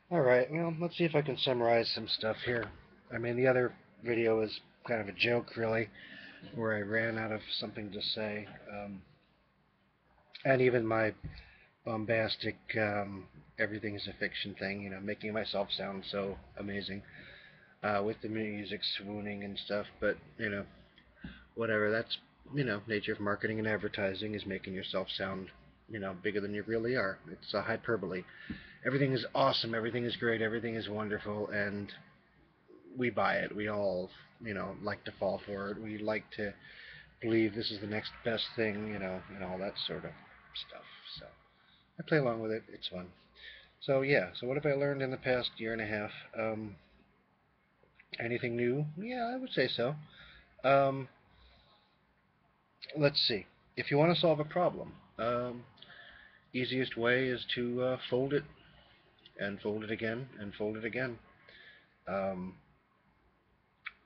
Alright, well, let's see if I can summarize some stuff here. I mean, the other video was kind of a joke, really, where I ran out of something to say. And even my bombastic, everything is a fiction thing, making myself sound so amazing with the music swooning and stuff. But, whatever, that's, nature of marketing and advertising is making yourself sound, bigger than you really are. It's a hyperbole. Everything is awesome, everything is great, everything is wonderful, and we buy it. We all, like to fall for it. We like to believe this is the next best thing, and all that sort of stuff. So I play along with it. It's fun. So yeah. So what have I learned in the past year and a half? Anything new? Yeah, I would say so. Um, let's see. If you want to solve a problem, easiest way is to fold it and fold it again and fold it again. Um,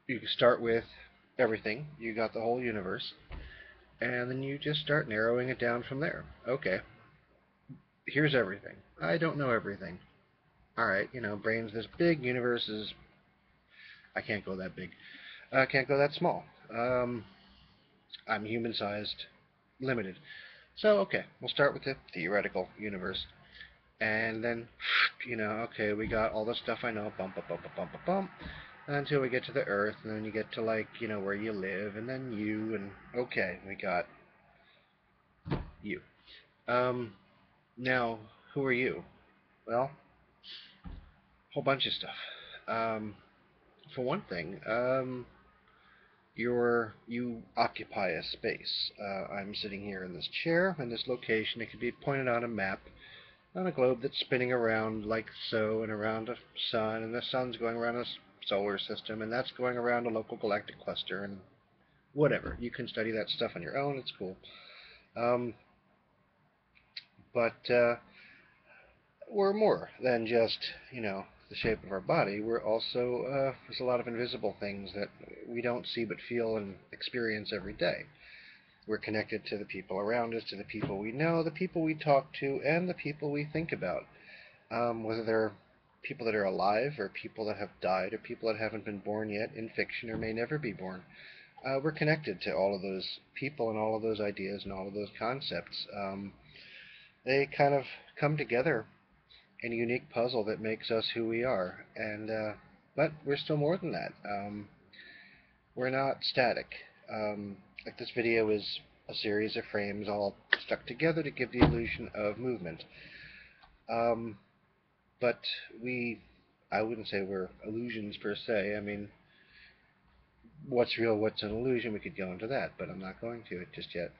you can start with everything. You got the whole universe, and then you just start narrowing it down from there. Okay, here's everything. I don't know everything. All right, brain's this big, universe is I can't go that big. I can't go that small. I'm human-sized, limited. So okay, we'll start with the theoretical universe, and then okay, we got all the stuff I know, bump, bump, bump, bump, bump, bump, until we get to the Earth, and then you get to like where you live, and then you, and okay, we got you. Um, Now, who are you? Well, a whole bunch of stuff. Um, for one thing, you occupy a space. I'm sitting here in this chair in this location. It could be pointed on a map on a globe that's spinning around like so, and around a sun, and the sun's going around a solar system, and that's going around a local galactic cluster, and whatever. You can study that stuff on your own. It's cool. Um, but we're more than just, the shape of our body. We're also, there's a lot of invisible things that we don't see but feel and experience every day. We're connected to the people around us, to the people we know, the people we talk to, and the people we think about. Whether they're people that are alive, or people that have died, or people that haven't been born yet in fiction or may never be born. We're connected to all of those people and all of those ideas and all of those concepts. They kind of come together and a unique puzzle that makes us who we are. And but we're still more than that. We're not static. Like this video is a series of frames all stuck together to give the illusion of movement. Um, but I wouldn't say we're illusions per se. I mean, what's real, what's an illusion? We could go into that, but I'm not going to it just yet.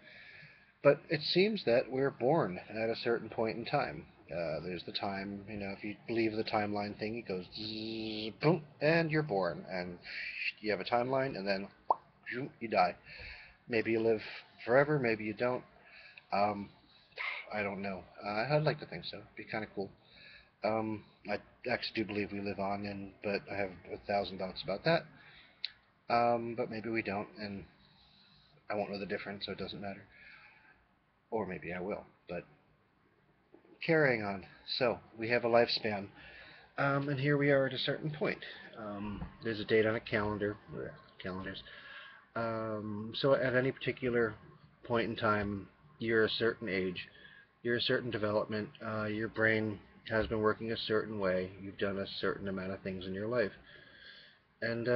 But it seems that we're born at a certain point in time. There's the time, if you believe the timeline thing, it goes zzz, boom, and you're born. And you have a timeline, and then you die. Maybe you live forever, maybe you don't. Um, I don't know. I'd like to think so. It'd be kind of cool. I actually do believe we live on, but I have 1,000 doubts about that. But maybe we don't, and I won't know the difference, so it doesn't matter. Or maybe I will. But carrying on. So we have a lifespan, and here we are at a certain point. There's a date on a calendar, calendars. So at any particular point in time, you're a certain age, you're a certain development, your brain has been working a certain way, you've done a certain amount of things in your life, and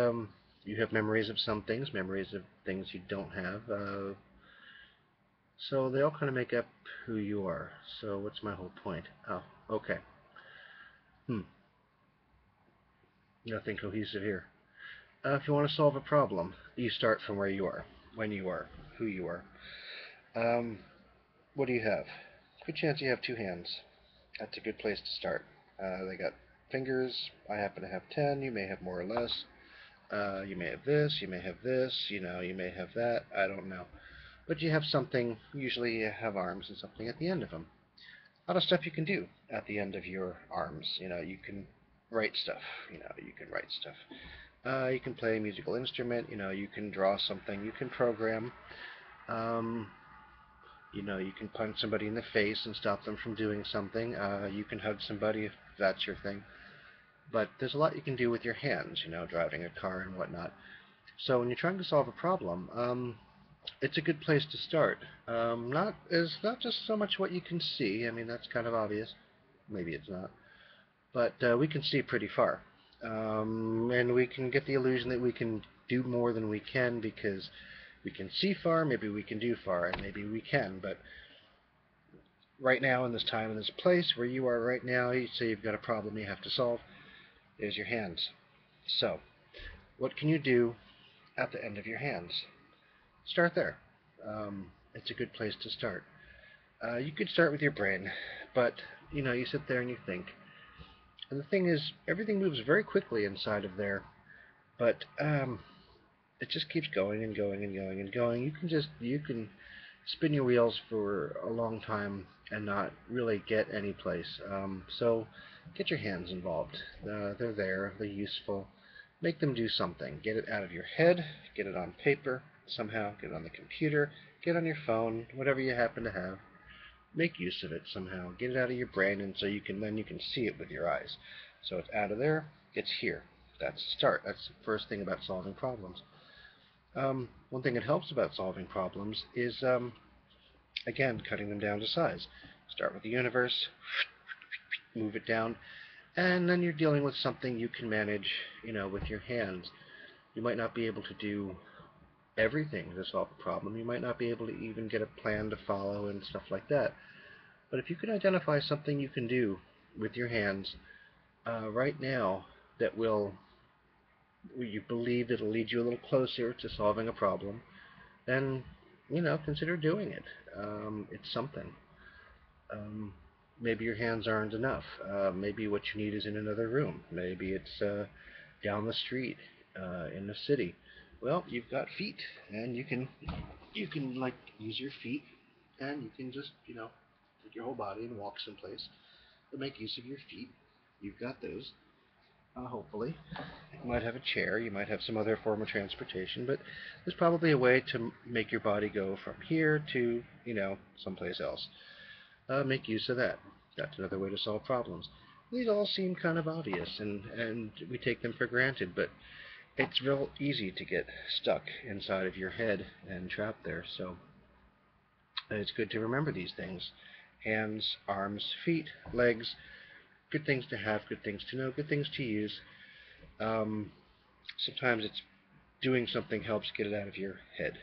you have memories of some things, memories of things you don't have. So they all kind of make up who you are. So what's my whole point? Oh, okay. Hmm. Nothing cohesive here. If you want to solve a problem, you start from where you are, when you are, who you are. Um, what do you have? Good chance you have two hands. That's a good place to start. They got fingers. I happen to have 10. You may have more or less. You may have this. You may have this. You may have that. I don't know. But you have something. Usually you have arms and something at the end of them. A lot of stuff you can do at the end of your arms. You can write stuff. You can write stuff. You can play a musical instrument. You can draw something. You can program. Um, you can punch somebody in the face and stop them from doing something. You can hug somebody if that's your thing. But there's a lot you can do with your hands, driving a car and whatnot. So when you're trying to solve a problem, it's a good place to start. Not just so much what you can see. I mean, that's kind of obvious. Maybe it's not. But we can see pretty far. And we can get the illusion that we can do more than we can because we can see far, maybe we can do far, and maybe we can. But right now, in this time, in this place, where you are right now, you say you've got a problem you have to solve, there's your hands. So, what can you do at the end of your hands? Start there. It's a good place to start. You could start with your brain, but you sit there and you think. And the thing is, everything moves very quickly inside of there, but it just keeps going and going and going and going. You can spin your wheels for a long time and not really get any place. So get your hands involved. They're there. They're useful. Make them do something. Get it out of your head. Get it on paper somehow. Get it on the computer. Get it on your phone. Whatever you happen to have. Make use of it somehow. Get it out of your brain, and so you can see it with your eyes. So it's out of there. It's here. That's the start. That's the first thing about solving problems. One thing that helps about solving problems is, again, cutting them down to size. Start with the universe, move it down, and then you're dealing with something you can manage, with your hands. You might not be able to do everything to solve a problem. You might not be able to even get a plan to follow and stuff like that. But if you can identify something you can do with your hands right now that you believe it'll lead you a little closer to solving a problem, then consider doing it. It's something. Um, maybe your hands aren't enough. Maybe what you need is in another room. Maybe it's down the street in the city. Well, you've got feet, and you can like use your feet, and you can just take your whole body and walk someplace. But make use of your feet. You've got those. Hopefully. You might have a chair, you might have some other form of transportation, but there's probably a way to make your body go from here to, someplace else. Make use of that. That's another way to solve problems. These all seem kind of obvious, and we take them for granted, but it's real easy to get stuck inside of your head and trapped there, so it's good to remember these things. Hands, arms, feet, legs, good things to have, good things to know, good things to use. Sometimes it's doing something helps get it out of your head.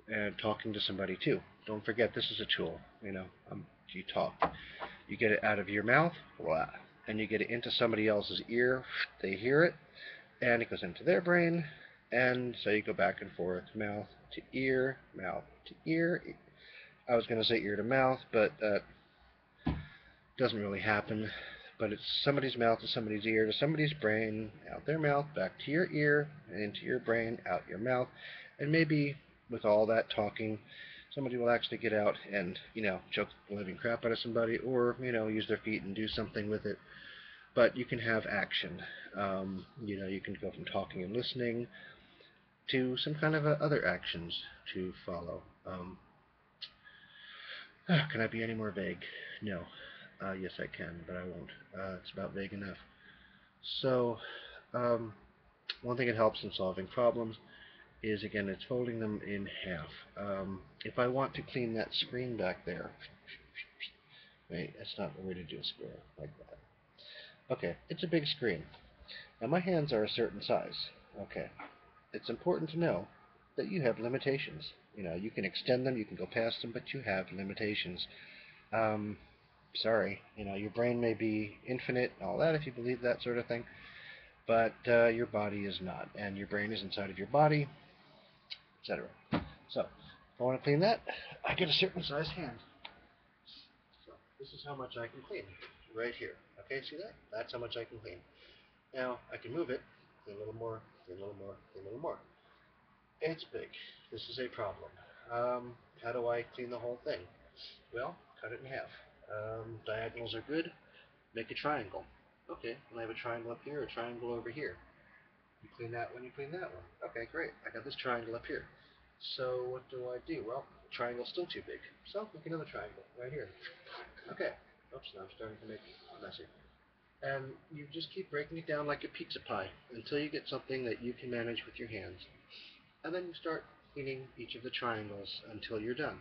And talking to somebody too. Don't forget this is a tool. You talk. You get it out of your mouth, blah, and you get it into somebody else's ear. They hear it, and it goes into their brain, and so you go back and forth, mouth to ear, mouth to ear. I was going to say ear to mouth, but that doesn't really happen. But it's somebody's mouth to somebody's ear to somebody's brain, out their mouth, back to your ear, and into your brain, out your mouth. And maybe with all that talking, somebody will actually get out and, choke the living crap out of somebody, or, use their feet and do something with it. But you can have action. You can go from talking and listening to some kind of other actions to follow. Can I be any more vague? No. Yes, I can, but I won't. It's about vague enough. So, one thing that helps in solving problems is, again, it's folding them in half. If I want to clean that screen back there, wait, that's not the way to do a square, like that. Okay, it's a big screen. Now, my hands are a certain size. Okay, it's important to know that you have limitations. You can extend them, you can go past them, but you have limitations. Sorry, your brain may be infinite and all that if you believe that sort of thing, but your body is not, and your brain is inside of your body, etc. So, if I want to clean that, I get a certain size hand. So, this is how much I can clean, right here. Okay, see that? That's how much I can clean. Now, I can move it, clean a little more, clean a little more, clean a little more. It's big. This is a problem. How do I clean the whole thing? Well, cut it in half. Diagonals are good. Make a triangle. Okay, and I have a triangle up here, a triangle over here. You clean that one, you clean that one. Okay, great. I got this triangle up here. So what do? Well, the triangle's still too big. So make another triangle right here. Okay. Oops, now I'm starting to make it messy. And you just keep breaking it down like a pizza pie until you get something that you can manage with your hands. And then you start cleaning each of the triangles until you're done.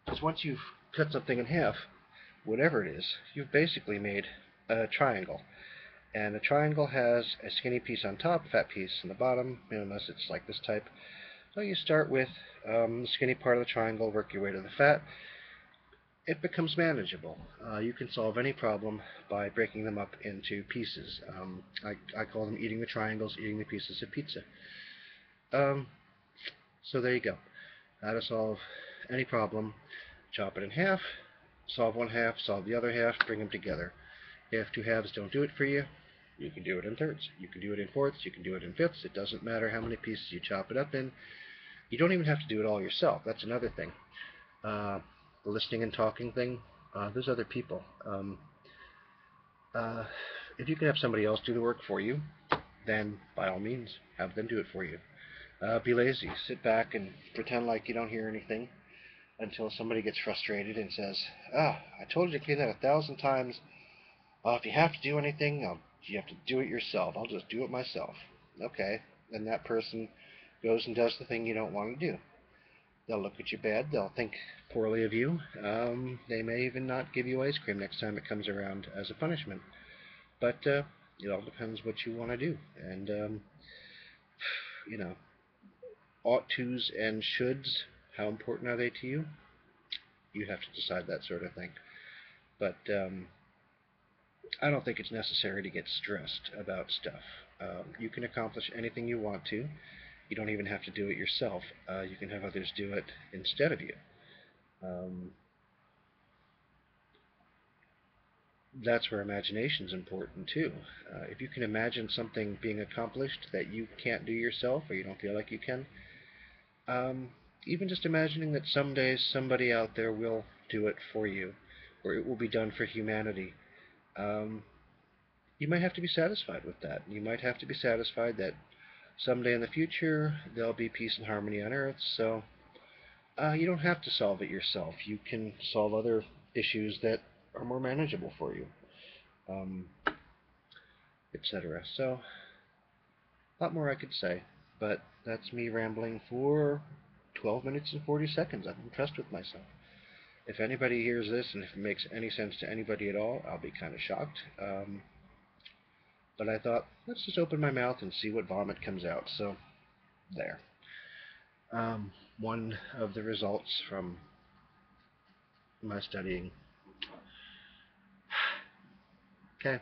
Because once you've cut something in half, whatever it is, you've basically made a triangle. And a triangle has a skinny piece on top, fat piece on the bottom, unless it's like this type. So you start with the skinny part of the triangle, work your way to the fat. It becomes manageable. You can solve any problem by breaking them up into pieces. I call them eating the triangles, eating the pieces of pizza. Um, so there you go. How to solve any problem. Chop it in half, solve one half, solve the other half, bring them together. If two halves don't do it for you, you can do it in thirds. You can do it in fourths. You can do it in fifths. It doesn't matter how many pieces you chop it up in. You don't even have to do it all yourself. That's another thing. The listening and talking thing, there's other people. Uh, if you can have somebody else do the work for you, then by all means, have them do it for you. Be lazy. Sit back and pretend like you don't hear anything until somebody gets frustrated and says, I told you to clean that 1,000 times. If you have to do anything, you have to do it yourself. I'll just do it myself. Okay. Then that person goes and does the thing you don't want to do. They'll look at you bad. They'll think poorly of you. They may even not give you ice cream next time it comes around as a punishment. But it all depends what you want to do. And, you know, ought tos and shoulds, how important are they to you? You have to decide that sort of thing. But I don't think it's necessary to get stressed about stuff. You can accomplish anything you want to. You don't even have to do it yourself. You can have others do it instead of you. Um, that's where imagination is important too. If you can imagine something being accomplished that you can't do yourself or you don't feel like you can, um, even just imagining that someday somebody out there will do it for you, or it will be done for humanity, um, you might have to be satisfied with that. You might have to be satisfied that someday in the future there'll be peace and harmony on Earth, so you don't have to solve it yourself. You can solve other issues that are more manageable for you, um, etc. So, a lot more I could say, but that's me rambling for 12 minutes and 40 seconds. I'm impressed with myself. If anybody hears this and if it makes any sense to anybody at all, I'll be kind of shocked. But I thought, let's just open my mouth and see what vomit comes out. So, there. One of the results from my studying. Okay.